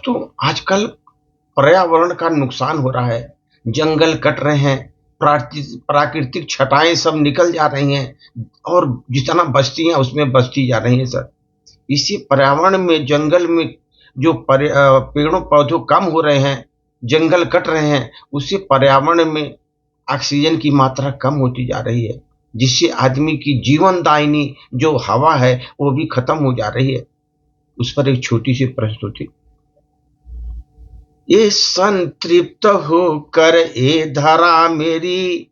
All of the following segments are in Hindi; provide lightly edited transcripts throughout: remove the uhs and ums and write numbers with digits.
तो आजकल पर्यावरण का नुकसान हो रहा है, जंगल कट रहे हैं, प्राकृतिक छटाएं सब निकल जा रही हैं और जितना बस्ती हैं उसमें बस्ती जा रही हैं सर। इसी पर्यावरण में जंगल में जो पेड़ों पौधों कम हो रहे हैं, जंगल कट रहे हैं, उससे पर्यावरण में ऑक्सीजन की मात्रा कम होती जा रही है, जिससे आदमी की जीवनदायिनी जो हवा है वो भी खत्म हो जा रही है। उस पर एक छोटी सी प्रस्तुति। ये संतृप्त होकर ए धरा मेरी,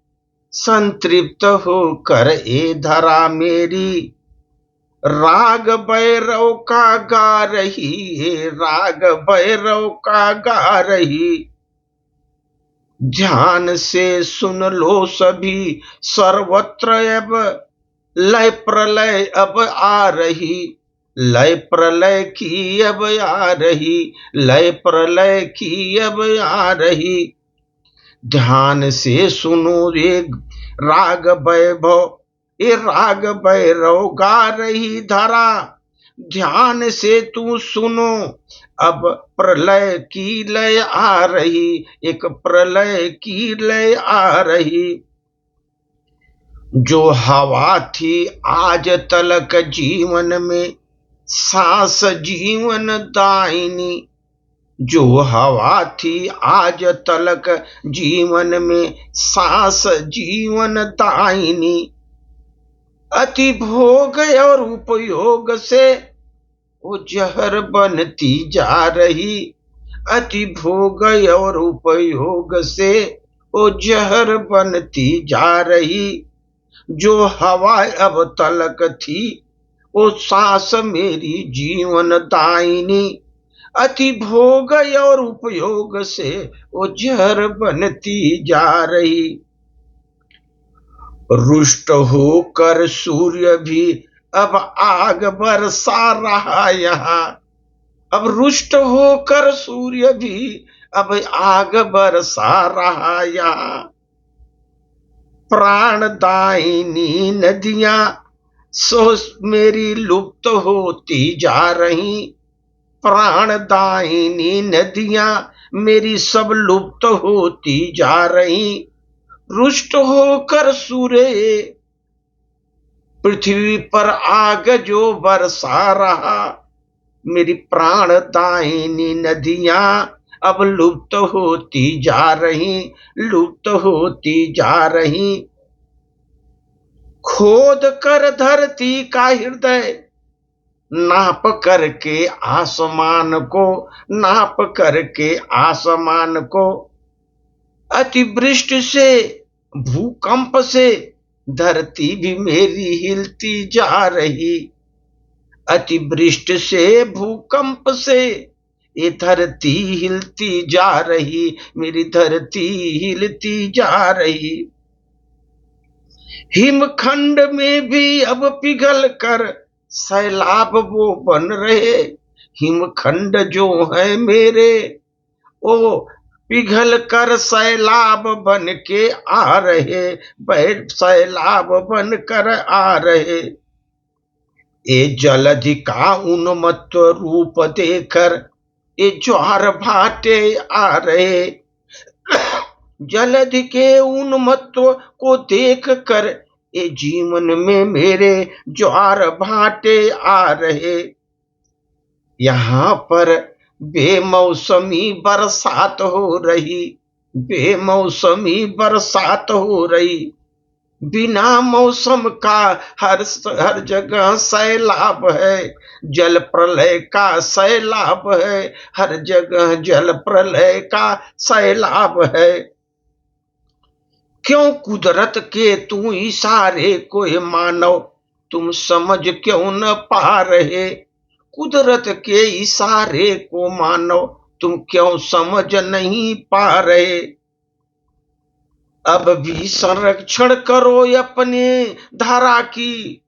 संतृप्त होकर ए धरा मेरी, राग भैरव का गा रही है, राग भैरव का गा रही। ध्यान से सुन लो सभी, सर्वत्र अब लय प्रलय अब आ रही, लय प्रलय की अब आ रही, लय प्रलय की अब आ रही। ध्यान से सुनो रे राग वैभव, ये राग भैरव गा रही धरा। ध्यान से तू सुनो, अब प्रलय की लय आ रही, एक प्रलय की लय आ रही। जो हवा थी आज तलक जीवन में, सांस जीवन दायिनी। जो हवा थी आज तलक जीवन में, सांस जीवन दायिनी। अति भोग और उपयोग से वो जहर बनती जा रही, अति भोग और उपयोग से वो जहर बनती जा रही। जो हवा अब तलक थी वो सांस मेरी जीवन दायिनी, अति भोग और उपयोग से वो जहर बनती जा रही। रुष्ट होकर सूर्य भी अब आग बरसा रहा यहाँ, अब रुष्ट होकर सूर्य भी अब आग बरसा रहा यहाँ। प्राणदायिनी नदियां सो मेरी लुप्त होती जा रही, प्राणदायिनी नदियां मेरी सब लुप्त होती जा रही। रुष्ट होकर सूर्य पृथ्वी पर आग जो बरसा रहा, मेरी प्राणदायिनी नदियां अब लुप्त होती जा रही, लुप्त होती जा रही। खोद कर धरती का हृदय, नाप करके आसमान को, नाप करके आसमान को। अतिवृष्टि से भूकंप से धरती भी मेरी हिलती जा रही, अतिवृष्टि से भूकंप से ये धरती हिलती जा रही, मेरी धरती हिलती जा रही। हिमखंड में भी अब पिघल कर सैलाब वो बन रहे, हिमखंड जो है मेरे वो पिघल कर सैलाब बन के आ रहे, सैलाब बन कर आ रहे। ये जलधि का उन्मत्त रूप देकर ये ज्वार भाटे आ रहे, जलधि के उन्मत्व को देख कर ये जीवन में मेरे ज्वार भाटे आ रहे। यहाँ पर बेमौसमी बरसात हो रही, बेमौसमी बरसात हो रही। बिना मौसम का हर जगह सैलाब है, जल प्रलय का सैलाब है, हर जगह जल प्रलय का सैलाब है। क्यों कुदरत के तू इशारे को मानव तुम समझ क्यों न पा रहे, कुदरत के इशारे को मानव तुम क्यों समझ नहीं पा रहे। अब भी संरक्षण करो अपने धारा की,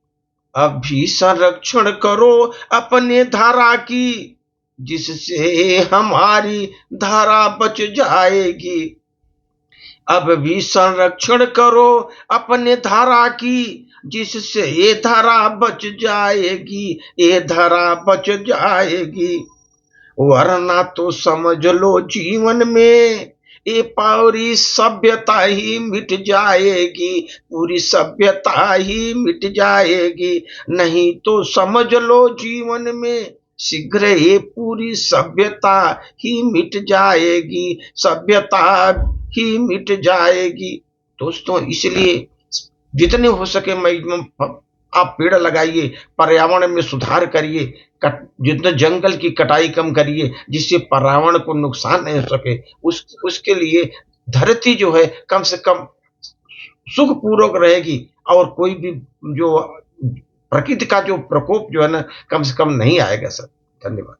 अब भी संरक्षण करो अपने धारा की, जिससे हमारी धारा बच जाएगी। अब भी संरक्षण करो अपने धारा की, जिससे ये धारा बच जाएगी, ये धारा बच जाएगी। वरना तो समझ लो जीवन में ये पूरी सभ्यता ही मिट जाएगी, पूरी सभ्यता ही मिट जाएगी। नहीं तो समझ लो जीवन में शीघ्र ये पूरी सभ्यता ही मिट जाएगी, सभ्यता ही मिट जाएगी। दोस्तों, इसलिए जितने हो सके मैक्सिमम आप पेड़ लगाइए, पर्यावरण में सुधार करिए, जितना जंगल की कटाई कम करिए जिससे पर्यावरण को नुकसान नहीं हो सके। उसके लिए धरती जो है कम से कम सुखपूर्वक रहेगी, और कोई भी जो प्रकृति का जो प्रकोप जो है ना, कम से कम नहीं आएगा सर। धन्यवाद।